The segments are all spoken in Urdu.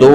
2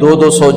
200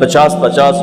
50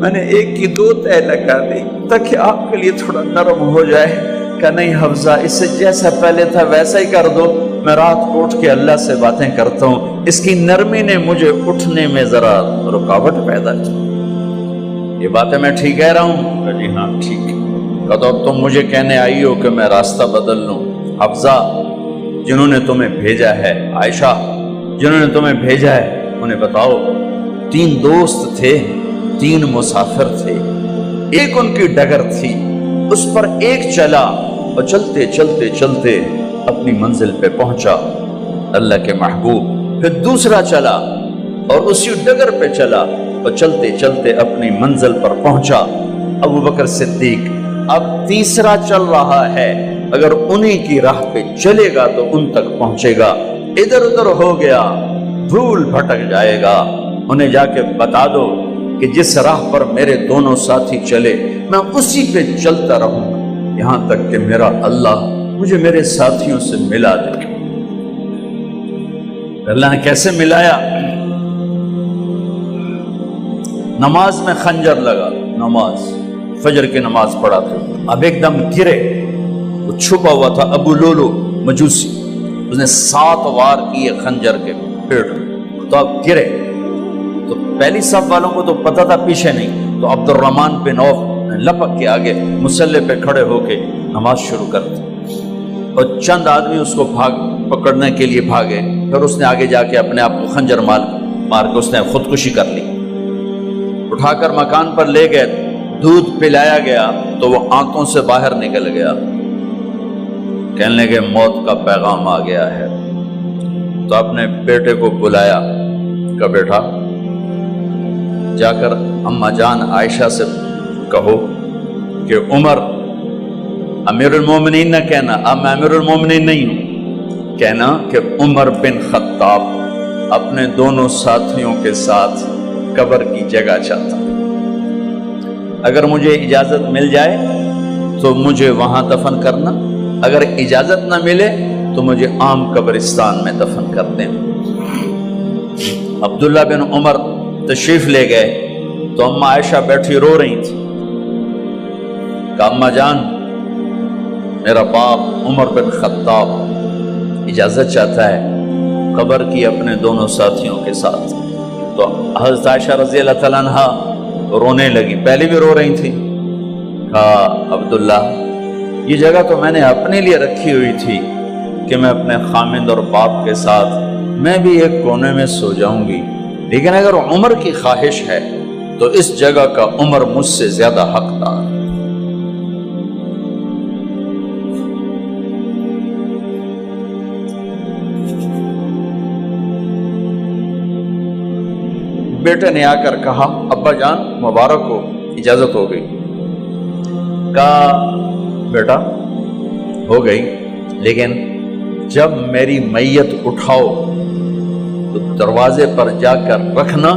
میں نے ایک کی 2 تہ لگا دی تاکہ آپ کے لیے تھوڑا نرم ہو جائے. کہ نہیں حفظہ، اس سے جیسا پہلے تھا ویسا ہی کر دو، میں رات کو اٹھ کے اللہ سے باتیں کرتا ہوں. اس کی نرمی نے مجھے اٹھنے میں ذرا رکاوٹ پیدا کی. یہ باتیں میں ٹھیک کہہ رہا ہوں؟ کہ جی ہاں ٹھیک. کہ تو تم مجھے کہنے آئی ہو کہ میں راستہ بدل لوں. حفظہ، جنہوں نے تمہیں بھیجا ہے، عائشہ جنہوں نے تمہیں بھیجا ہے، انہیں بتاؤ 3 دوست تھے، 3 مسافر تھے، ایک ان کی ڈگر تھی، اس پر ایک چلا اور چلتے چلتے چلتے اپنی منزل پہ پہنچا اللہ کے محبوب. پھر دوسرا چلا اور اسی ڈگر پہ چلا اور چلتے چلتے اپنی منزل پر پہنچا ابو بکر صدیق. اب تیسرا چل رہا ہے، اگر انہی کی راہ پہ چلے گا تو ان تک پہنچے گا، ادھر ادھر ہو گیا بھول بھٹک جائے گا. انہیں جا کے بتا دو کہ جس راہ پر میرے دونوں ساتھی چلے میں اسی پہ چلتا رہوں گا یہاں تک کہ میرا اللہ مجھے میرے ساتھیوں سے ملا دے. اللہ نے کیسے ملایا؟ نماز میں خنجر لگا، نماز فجر کی نماز پڑھا تھا. اب ایک دم گرے، وہ چھپا ہوا تھا ابو لولو مجوسی، اس نے 7 وار کیے خنجر کے پیٹ میں. تو اب گرے تو پہلی صف والوں کو تو پتہ تھا، پیچھے نہیں. تو عبد الرحمن بن عوف نے لپک کے آگے مصلی پہ کھڑے ہو کے نماز شروع کر دی اور چند آدمی اس کو پکڑنے کے لیے بھاگے. پھر اس نے آگے جا کے اپنے آپ کو خنجر مار کے اس نے خودکشی کر لی. اٹھا کر مکان پر لے گئے، دودھ پلایا گیا تو وہ آنتوں سے باہر نکل گیا. کہنے لگے موت کا پیغام آ گیا ہے. تو اپنے بیٹے کو بلایا کہ بیٹا جا کر اماں جان عائشہ سے کہو کہ عمر، امیر المومنین نہ کہنا، اب میں امیر المومنین نہیں ہوں، کہنا کہ عمر بن خطاب اپنے دونوں ساتھیوں کے ساتھ قبر کی جگہ چاہتا. اگر مجھے اجازت مل جائے تو مجھے وہاں دفن کرنا، اگر اجازت نہ ملے تو مجھے عام قبرستان میں دفن کر دیں. عبداللہ بن عمر تشریف لے گئے تو اماں عائشہ بیٹھی رو رہی تھی. کہا اماں جان، میرا باپ عمر بن خطاب اجازت چاہتا ہے قبر کی اپنے دونوں ساتھیوں کے ساتھ. تو حضرت عائشہ رضی اللہ تعالیٰ عنہا رونے لگی، پہلے بھی رو رہی تھی. کہا عبداللہ، یہ جگہ تو میں نے اپنے لیے رکھی ہوئی تھی کہ میں اپنے خامند اور باپ کے ساتھ میں بھی ایک کونے میں سو جاؤں گی، لیکن اگر عمر کی خواہش ہے تو اس جگہ کا عمر مجھ سے زیادہ حقدار. بیٹے نے آ کر کہا ابا جان مبارک ہو، اجازت ہو گئی. کہا بیٹا ہو گئی، لیکن جب میری میت اٹھاؤ تو دروازے پر جا کر رکھنا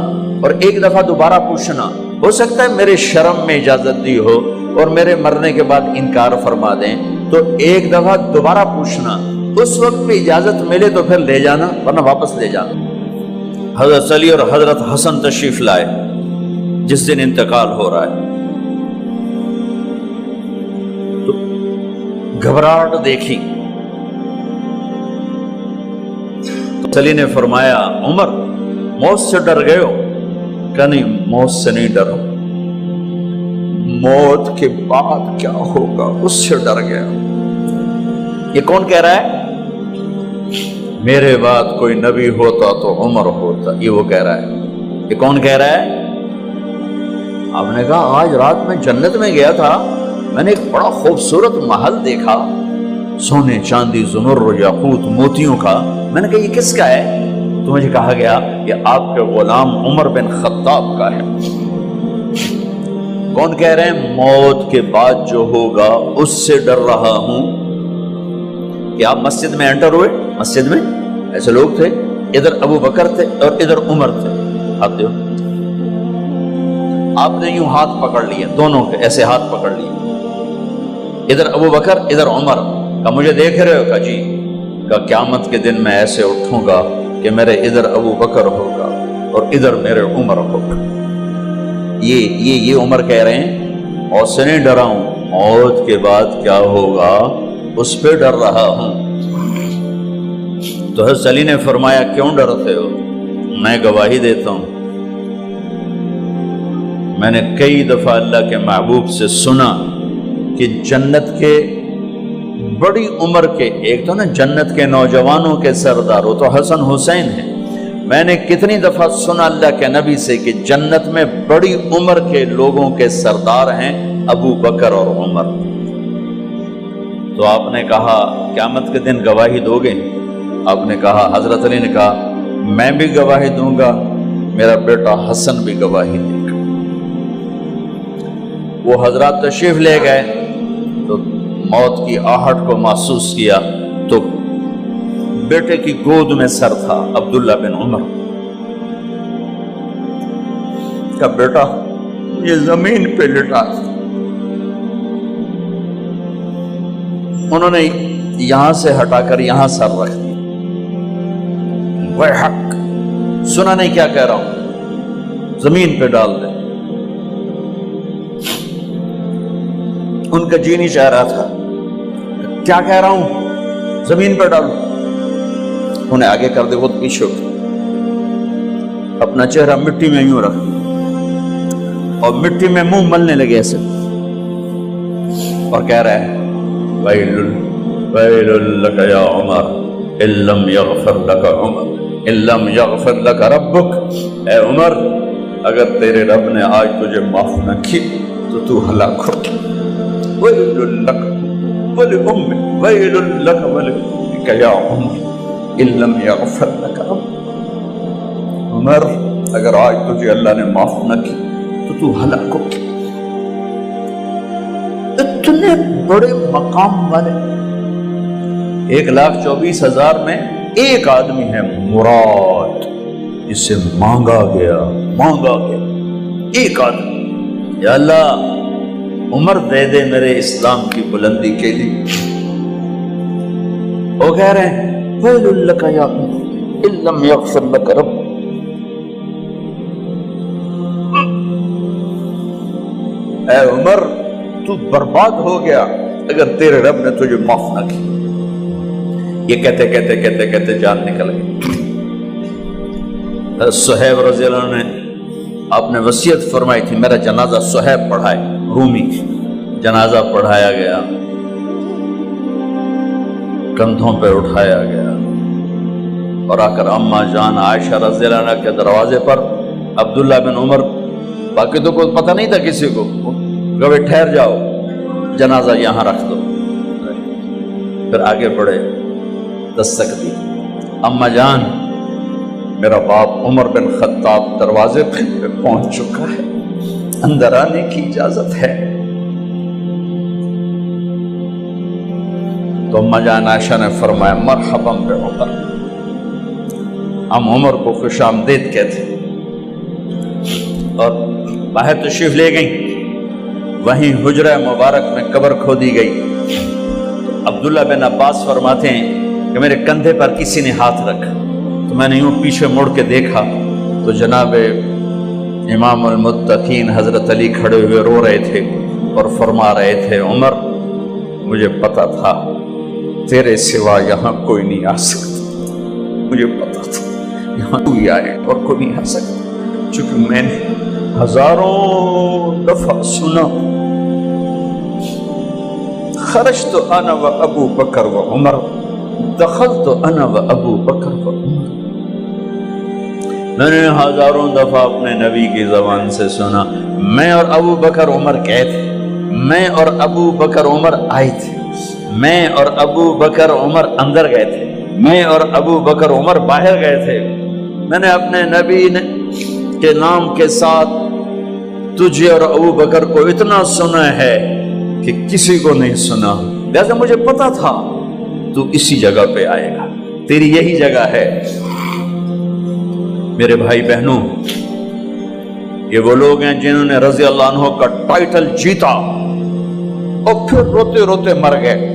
اور ایک دفعہ دوبارہ پوچھنا. ہو سکتا ہے میرے شرم میں اجازت دی ہو اور میرے مرنے کے بعد انکار فرما دیں، تو ایک دفعہ دوبارہ پوچھنا، اس وقت بھی اجازت ملے تو پھر لے جانا ورنہ واپس لے جانا. حضرت علی اور حضرت حسن تشریف لائے جس دن انتقال ہو رہا ہے. تو گھبراہٹ دیکھی تو علی نے فرمایا عمر موت سے ڈر گئے ہو؟ کہ نہیں موت سے نہیں ڈرو، موت کے بعد کیا ہوگا اس سے ڈر گیا. یہ کون کہہ رہا ہے؟ میرے بعد کوئی نبی ہوتا تو عمر ہوتا، یہ وہ کہہ رہا ہے. یہ کون کہہ رہا ہے؟ آپ نے کہا آج رات میں جنت میں گیا تھا، میں نے ایک بڑا خوبصورت محل دیکھا، سونے چاندی زمر یاقوت موتیوں کا. میں نے کہا یہ کس کا ہے؟ تو مجھے کہا گیا یہ آپ کے غلام عمر بن خطاب کا ہے. کون کہہ رہے ہیں؟ موت کے بعد جو ہوگا اس سے ڈر رہا ہوں. کہ آپ مسجد میں انٹر ہوئے، مسجد میں ایسے لوگ تھے، ادھر ابو بکر تھے اور ادھر عمر تھے. ہاتھ دیو. آپ نے یوں ہاتھ پکڑ لیے، دونوں کے ایسے ہاتھ پکڑ لیے، ادھر ابو بکر ادھر عمر. کہا مجھے دیکھ رہے ہو؟ کہا جی. کہا قیامت کے دن میں ایسے اٹھوں گا کہ میرے ادھر ابو بکر ہوگا اور ادھر میرے عمر ہوگا. یہ عمر کہہ رہے ہیں اور سے نہیں ڈرا ہوں، موت کے بعد کیا ہوگا اس پہ ڈر رہا ہوں۔ تو حضرت علی نے فرمایا کیوں ڈرتے ہو؟ میں گواہی دیتا ہوں، میں نے کئی دفعہ اللہ کے محبوب سے سنا کہ جنت کے بڑی عمر کے، ایک تو نا جنت کے نوجوانوں کے سردار، وہ تو حسن حسین ہیں، میں نے کتنی دفعہ سنا اللہ کے نبی سے کہ جنت میں بڑی عمر کے لوگوں کے سردار ہیں ابو بکر اور عمر۔ تو آپ نے کہا قیامت کے دن گواہی دو گے؟ آپ نے کہا، حضرت علی نے کہا میں بھی گواہی دوں گا، میرا بیٹا حسن بھی گواہی دے گا۔ وہ حضرات تشریف لے گئے تو موت کی آہٹ کو محسوس کیا تو بیٹے کی گود میں سر تھا عبداللہ بن عمر کا، بیٹا یہ زمین پہ لٹا۔ انہوں نے یہاں سے ہٹا کر یہاں سر رکھ دیا۔ وہ حق سنا نہیں کیا کہہ رہا ہوں، زمین پہ ڈال دے۔ ان کا جی نہیں چاہ رہا تھا، کیا کہہ رہا ہوں، زمین پہ ڈالو۔ انہیں آگے کر دے، خود پیچھے اٹھ، اپنا چہرہ مٹی میں یوں رکھ اور مٹی میں منہ ملنے لگے ایسے، اور کہہ رہا ہے ویل لک یا عمر ان لم یغفر لک عمر ان لم یغفر لک ربک، اے عمر اگر تیرے رب نے آج تجھے معاف نہ کی تو تو ہلاک ہو۔ ویل لک ولأمک ویل لک ولأمک یا عمر ان لم یغفر لک ربک، عمر اگر آج تجھے اللہ نے معاف نہ کی تو تو ہلاک ہو۔ اتنے بڑے مقام والے 1,24,000 میں ایک آدمی ہے مراد، جسے مانگا گیا ایک آدمی، یا اللہ عمر دے دے میرے اسلام کی بلندی کے لیے۔ وہ کہہ رہے ہیں ویل لک یا عمر ان لم یغفر لک رب، اے عمر تو برباد ہو گیا اگر تیرے رب نے تجھے معاف نہ کی۔ یہ کہتے کہتے کہتے کہتے جان نکل گئی۔ صہیب رضی اللہ عنہ نے آپ نے وصیت فرمائی تھی میرا جنازہ صہیب پڑھائے، رومی جنازہ پڑھایا گیا، کندھوں پہ اٹھایا گیا، اور آ کر اماں جان عائشہ رضی اللہ عنہ کے دروازے پر عبداللہ بن عمر، باقی تو کوئی پتہ نہیں تھا کسی کو، کبھی ٹھہر جاؤ جنازہ یہاں رکھ دو، پھر آگے بڑھے، دستک دی، اماں جان میرا باپ عمر بن خطاب دروازے پہ پہنچ چکا ہے، اندر آنے کی اجازت ہے۔ تو اماں جان عائشہ نے فرمایا مرحبا بعمر، ہم عمر کو خوش آمدید کہتے، اور باہر تشریف لے گئیں۔ وہیں حجرہ مبارک میں قبر کھودی گئی۔ عبداللہ بن عباس فرماتے ہیں کہ میرے کندھے پر کسی نے ہاتھ رکھا تو میں نے یوں پیچھے مڑ کے دیکھا تو جناب امام المتقین حضرت علی کھڑے ہوئے رو رہے تھے اور فرما رہے تھے عمر مجھے پتا تھا تیرے سوا یہاں کوئی نہیں آ سکتا، مجھے پتا تھا یہاں تو ہی آئے اور کوئی نہیں آ سکتا، چونکہ میں نے ہزاروں دفعہ سنا خرجت انا و ابو بکر و عمر دخلت انا و ابو بکر و عمر، میں نے ہزاروں دفعہ اپنے نبی کی زبان سے سنا میں اور ابو بکر عمر گئے تھے، میں اور ابو بکر عمر آئے تھے، میں اور ابو بکر عمر اندر گئے تھے، میں اور ابو بکر عمر باہر گئے تھے، میں نے اپنے نبی کے نام کے ساتھ تجھے اور ابو بکر کو اتنا سنا ہے کہ کسی کو نہیں سنا، لہذا مجھے پتا تھا تو اسی جگہ پہ آئے گا، تیری یہی جگہ ہے۔ میرے بھائی بہنوں، یہ وہ لوگ ہیں جنہوں نے رضی اللہ عنہ کا ٹائٹل جیتا اور پھر روتے روتے مر گئے۔